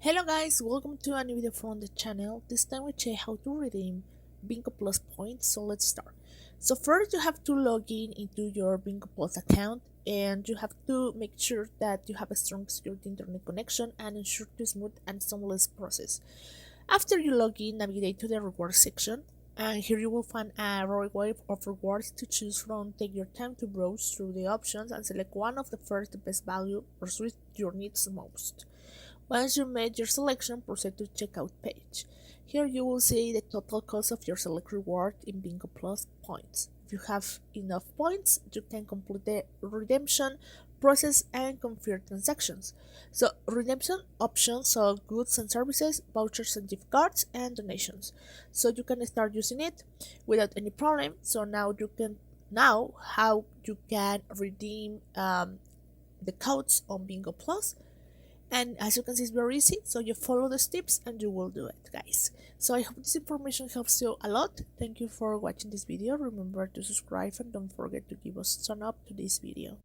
Hello guys, welcome to a new video from the channel. This time we check how to redeem Bingo Plus points, so let's start. So first you have to log in into your Bingo Plus account and you have to make sure that you have a strong security internet connection and ensure to smooth and seamless process. After you log in, navigate to the rewards section and here you will find a row wave of rewards to choose from. Take your time to browse through the options and select one of the first the best value or suit your needs most. Once you made your selection, proceed to checkout page. Here you will see the total cost of your select reward in Bingo Plus points. If you have enough points, you can complete the redemption process and confirm transactions. So redemption options are goods and services, vouchers and gift cards, and donations. So you can start using it without any problem. So now how you can redeem the codes on Bingo Plus, and as you can see it's very easy, so you follow the steps and you will do it, guys. So I hope this information helps you a lot. Thank you for watching this video. Remember to subscribe and don't forget to give us a thumbs up to this video.